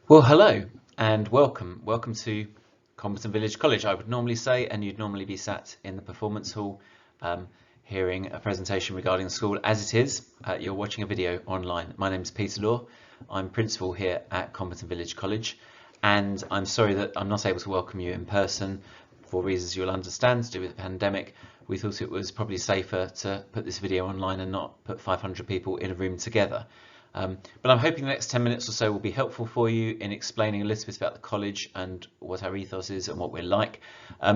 Well, hello and welcome. Welcome to Comberton Village College, I would normally say, and you'd normally be sat in the performance hall hearing a presentation regarding the school. As it is, you're watching a video online. My name is Peter Law. I'm principal here at Comberton Village College, and I'm sorry that I'm not able to welcome you in person for reasons you'll understand to do with the pandemic. We thought it was probably safer to put this video online and not put 500 people in a room together. But I'm hoping the next 10 minutes or so will be helpful for you in explaining a little bit about the college and what our ethos is and what we're like.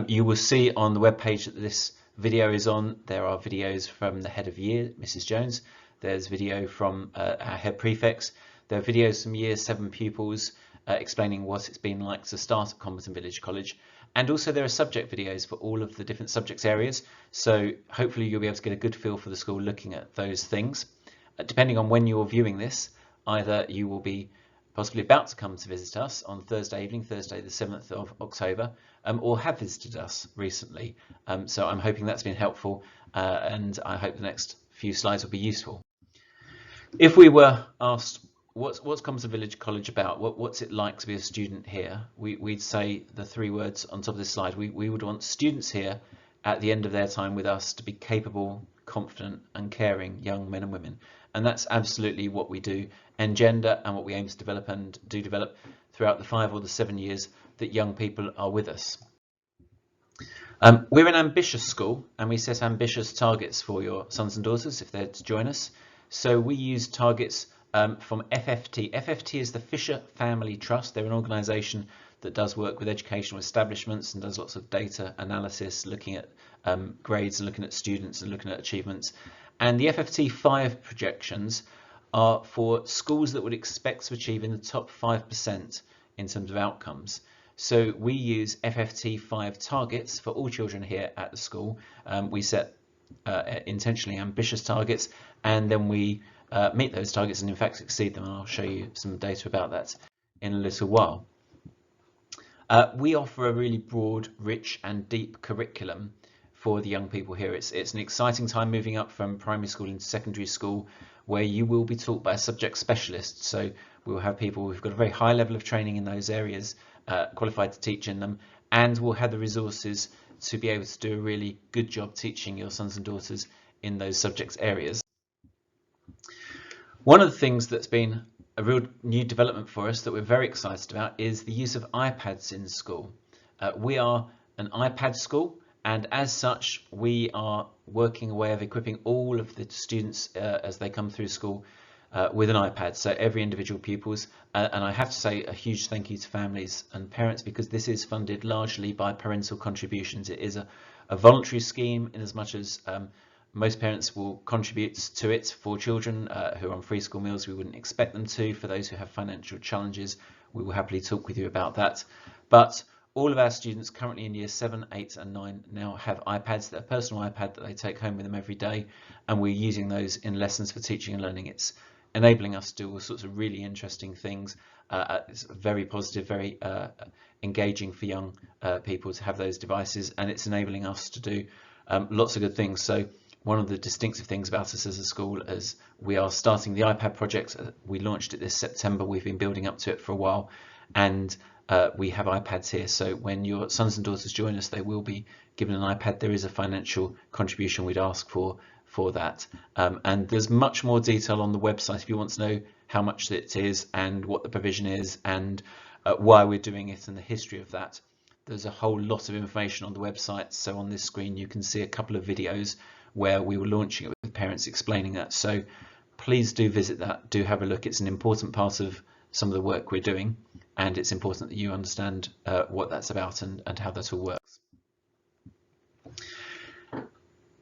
You will see on the webpage that this video is on, there are videos from the head of year, Mrs. Jones. There's video from our head prefects. There are videos from year 7 pupils explaining what it's been like to start at Comberton Village College. And also there are subject videos for all of the different subject areas. So hopefully you'll be able to get a good feel for the school looking at those things. Depending on when you're viewing this, either you will be possibly about to come to visit us on Thursday evening, Thursday the 7th of October, or have visited us recently. So I'm hoping that's been helpful, and I hope the next few slides will be useful. If we were asked, what's Comberton Village College about? What's it like to be a student here? We'd say the 3 words on top of this slide. We would want students here at the end of their time with us to be capable, confident and caring young men and women. And that's absolutely what we do engender and what we aim to develop and do develop throughout the 5 or the 7 years that young people are with us. We're an ambitious school and we set ambitious targets for your sons and daughters if they're to join us. So we use targets from FFT. FFT is the Fisher Family Trust. They're an organisation that does work with educational establishments and does lots of data analysis, looking at grades and looking at students and looking at achievements. And the FFT 5 projections are for schools that would expect to achieve in the top 5% in terms of outcomes. So we use FFT 5 targets for all children here at the school. We set intentionally ambitious targets, and then we meet those targets and in fact exceed them, and I'll show you some data about that in a little while. We offer a really broad, rich and deep curriculum for the young people here. It's an exciting time moving up from primary school into secondary school, where you will be taught by a subject specialist. So we'll have people who've got a very high level of training in those areas, qualified to teach in them, and will have the resources to be able to do a really good job teaching your sons and daughters in those subject areas. One of the things that's been a real new development for us that we're very excited about is the use of iPads in school. We are an iPad school, and as such we are working a way of equipping all of the students as they come through school with an iPad, so every individual pupils, and I have to say a huge thank you to families and parents, because this is funded largely by parental contributions. It is a voluntary scheme in as much as most parents will contribute to it. For children who are on free school meals, we wouldn't expect them to. For those who have financial challenges, we will happily talk with you about that. But all of our students currently in year 7, 8 and 9 now have iPads, their personal iPad that they take home with them every day, and we're using those in lessons for teaching and learning. It's enabling us to do all sorts of really interesting things. It's very positive, very engaging for young people to have those devices, and it's enabling us to do lots of good things. So one of the distinctive things about us as a school is we are starting the iPad project. We launched it this September. We've been building up to it for a while, and we have iPads here. So when your sons and daughters join us, they will be given an iPad. There is a financial contribution we'd ask for that. And there's much more detail on the website if you want to know how much it is and what the provision is and why we're doing it and the history of that. There's a whole lot of information on the website. So on this screen you can see a couple of videos where we were launching it with parents explaining that. So please do visit that, do have a look. It's an important part of some of the work we're doing, and it's important that you understand what that's about and how that all works.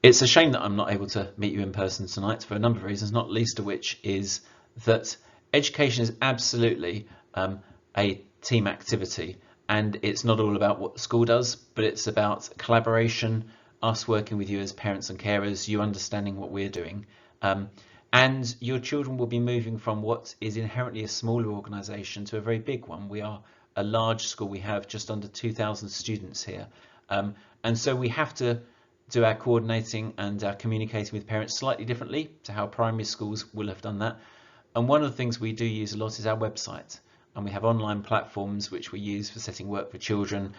It's a shame that I'm not able to meet you in person tonight for a number of reasons, not least of which is that education is absolutely a team activity, and it's not all about what the school does, but it's about collaboration, us working with you as parents and carers, you understanding what we're doing, and your children will be moving from what is inherently a smaller organisation to a very big one. We are a large school. We have just under 2,000 students here, and so we have to do our coordinating and our communicating with parents slightly differently to how primary schools will have done that. And one of the things we do use a lot is our website. and we have online platforms which we use for setting work for children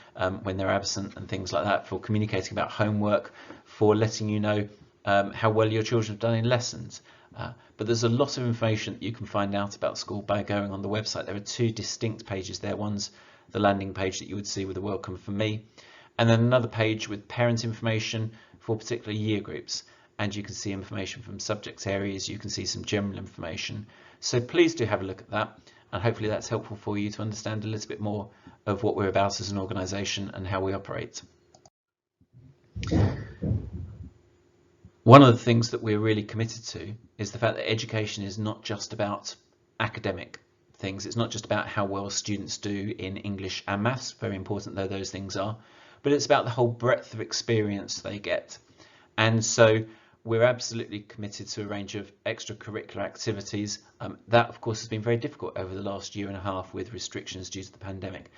when they're absent and things like that, for communicating about homework, for letting you know how well your children have done in lessons. But there's a lot of information that you can find out about school by going on the website. There are two distinct pages there. One's the landing page that you would see with a welcome from me, and then another page with parent information for particular year groups. And you can see information from subject areas, you can see some general information. So please do have a look at that, and hopefully that's helpful for you to understand a little bit more of what we're about as an organisation and how we operate. One of the things that we're really committed to is the fact that education is not just about academic things. It's not just about how well students do in English and maths, very important though those things are, but it's about the whole breadth of experience they get. And so we're absolutely committed to a range of extracurricular activities. That of course has been very difficult over the last year and a half with restrictions due to the pandemic.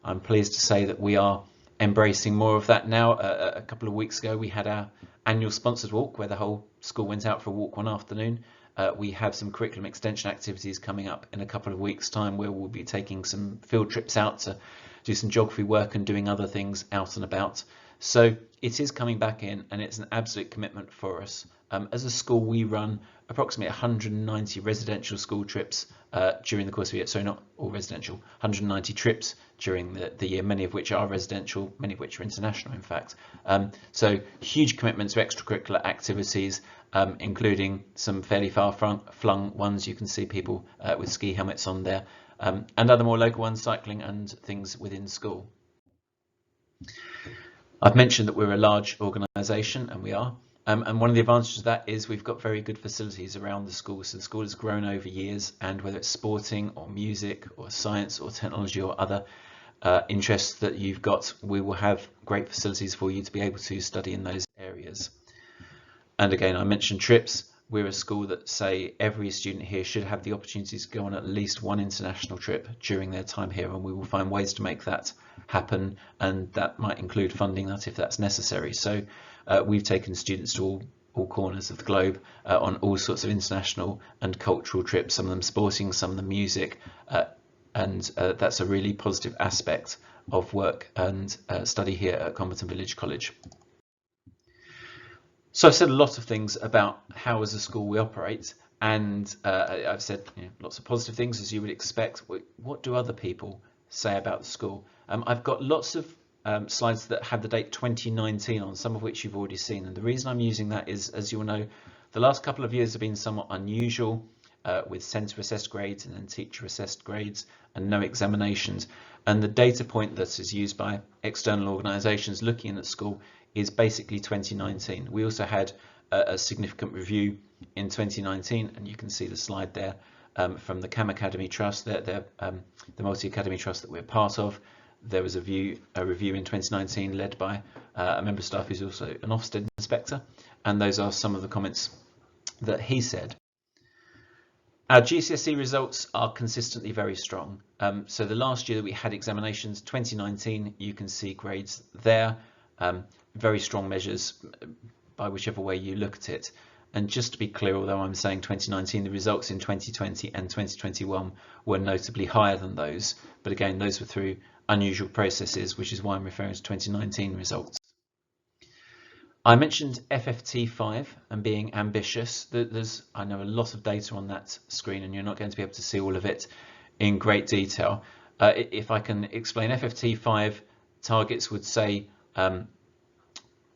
I'm pleased to say that we are embracing more of that now. A couple of weeks ago we had our annual sponsored walk where the whole school went out for a walk one afternoon. We have some curriculum extension activities coming up in a couple of weeks' time where we'll be taking some field trips out to do some geography work and doing other things out and about. So it is coming back in, and it's an absolute commitment for us. As a school, we run approximately 190 residential school trips during the course of the year. Sorry, not all residential, 190 trips during the year, many of which are residential, many of which are international, in fact. So huge commitment to extracurricular activities, including some fairly far-flung ones. You can see people with ski helmets on there, and other more local ones, cycling and things within school. I've mentioned that we're a large organisation, and we are. And one of the advantages of that is we've got very good facilities around the school. So the school has grown over years, and whether it's sporting or music or science or technology or other interests that you've got, we will have great facilities for you to be able to study in those areas. And again, I mentioned trips. We're a school that say every student here should have the opportunity to go on at least one international trip during their time here, and we will find ways to make that happen, and that might include funding that if that's necessary. So we've taken students to all corners of the globe on all sorts of international and cultural trips, some of them sporting, some of them music, and that's a really positive aspect of work and study here at Comberton Village College. So I've said a lot of things about how as a school we operate, and I've said lots of positive things as you would expect. What do other people say about the school? I've got lots of slides that have the date 2019 on, some of which you've already seen, and the reason I'm using that is, as you'll know, the last couple of years have been somewhat unusual with centre assessed grades and then teacher assessed grades and no examinations, and the data point that is used by external organisations looking at school is basically 2019. We also had a significant review in 2019, and you can see the slide there from the CAM Academy Trust, the multi-academy trust that we're part of. There was a review in 2019 led by a member of staff who's also an Ofsted inspector, and those are some of the comments that he said. Our GCSE results are consistently very strong. So the last year that we had examinations, 2019, you can see grades there, very strong measures by whichever way you look at it. And just to be clear, although I'm saying 2019, the results in 2020 and 2021 were notably higher than those. But again, those were through unusual processes, which is why I'm referring to 2019 results. I mentioned FFT5 and being ambitious. I know a lot of data on that screen, and you're not going to be able to see all of it in great detail. If I can explain, FFT5 targets would say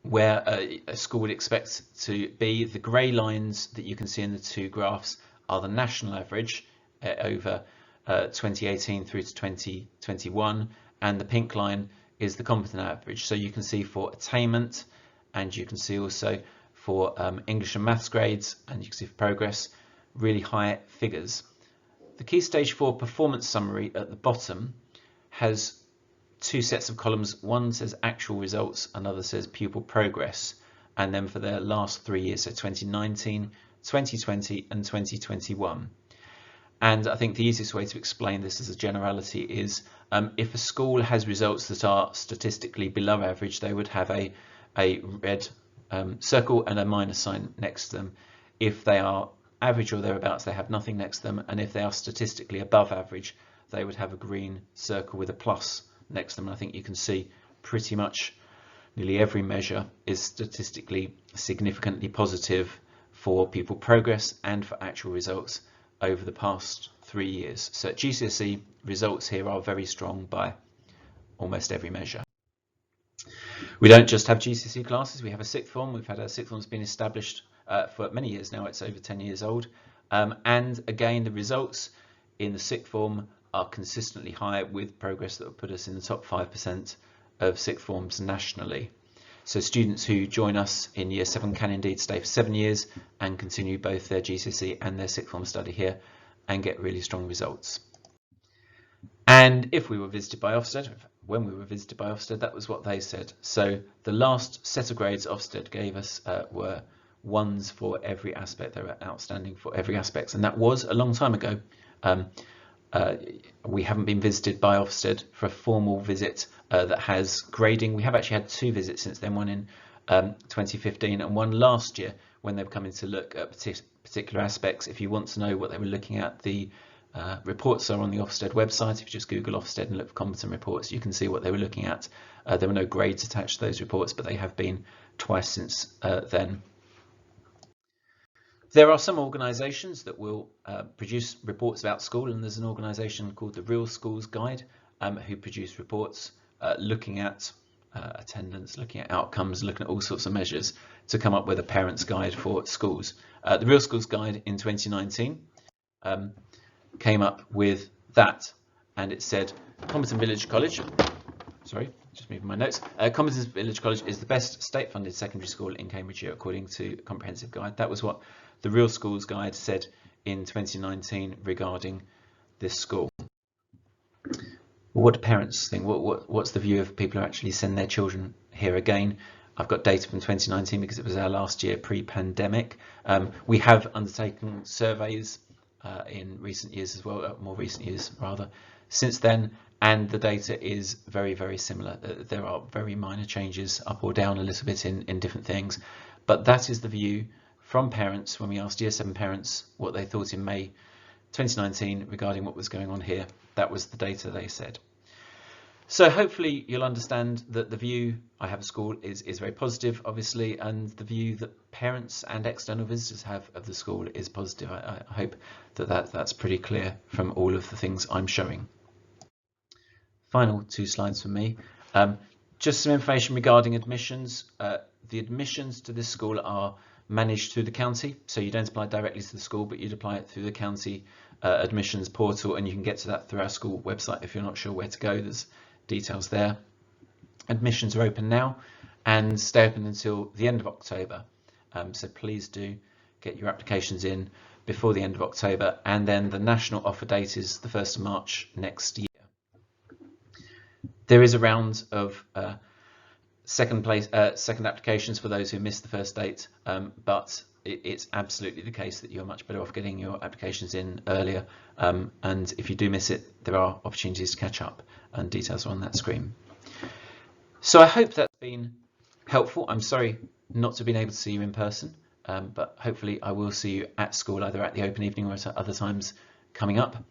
where a school would expect to be. The grey lines that you can see in the two graphs are the national average over 2018 through to 2021, and the pink line is the Comberton average. So you can see for attainment, and you can see also for English and maths grades, and you can see for progress, really high figures. The Key Stage 4 performance summary at the bottom has two sets of columns. One says actual results, another says pupil progress, and then for the last 3 years, so 2019, 2020 and 2021. And I think the easiest way to explain this as a generality is if a school has results that are statistically below average, they would have a red circle and a minus sign next to them. If they are average or thereabouts, they have nothing next to them, and if they are statistically above average, they would have a green circle with a plus next to them. And I think you can see pretty much nearly every measure is statistically significantly positive for pupil progress and for actual results over the past 3 years. So GCSE results here are very strong by almost every measure. We don't just have GCSE classes, we have a sixth form. We've had a sixth form that's been established for many years now. It's over 10 years old. And again, the results in the sixth form are consistently high, with progress that will put us in the top 5% of sixth forms nationally. So students who join us in year 7 can indeed stay for 7 years and continue both their GCSE and their sixth form study here and get really strong results. And if we were visited by Ofsted, when we were visited by Ofsted, that was what they said. So the last set of grades Ofsted gave us were 1s for every aspect. They were outstanding for every aspect, and that was a long time ago. We haven't been visited by Ofsted for a formal visit that has grading. We have actually had 2 visits since then, one in 2015 and one last year when they've come in to look at particular aspects. If you want to know what they were looking at, the reports are on the Ofsted website. If you just Google Ofsted and look for competent reports, you can see what they were looking at. There were no grades attached to those reports, but they have been twice since then. There are some organisations that will produce reports about school, and there's an organisation called the Real Schools Guide who produce reports looking at attendance, looking at outcomes, looking at all sorts of measures to come up with a parent's guide for schools. The Real Schools Guide in 2019 came up with that, and it said Comberton Village College, sorry, just moving my notes, Comberton Village College is the best state-funded secondary school in Cambridgeshire according to a comprehensive guide. That was what the Real Schools Guide said in 2019 regarding this school. What do parents think? What's the view of people who actually send their children here? Again, I've got data from 2019 because it was our last year pre-pandemic. We have undertaken surveys in recent years as well, more recent years rather, since then, and the data is very, very similar. There are very minor changes up or down a little bit in different things, but that is the view from parents when we asked year 7 parents what they thought in May 2019 regarding what was going on here. That was the data they said. So hopefully you'll understand that the view I have of school is very positive, obviously, and the view that parents and external visitors have of the school is positive. I hope that's pretty clear from all of the things I'm showing. Final 2 slides from me. Just some information regarding admissions. The admissions to this school are managed through the county, so you don't apply directly to the school, but you'd apply it through the county admissions portal, and you can get to that through our school website if you're not sure where to go. There's details there. Admissions are open now and stay open until the end of October, so please do get your applications in before the end of October, and then the national offer date is the 1st of March next year. There is a round of second applications for those who missed the first date, but it's absolutely the case that you're much better off getting your applications in earlier, and if you do miss it, there are opportunities to catch up, and details are on that screen. So I hope that's been helpful. I'm sorry not to have been able to see you in person, but hopefully I will see you at school, either at the open evening or at other times coming up.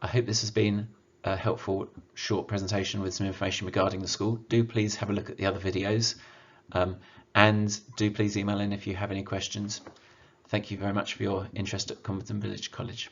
I hope this has been a helpful short presentation with some information regarding the school. Do please have a look at the other videos, and do please email in if you have any questions. Thank you very much for your interest at Comberton Village College.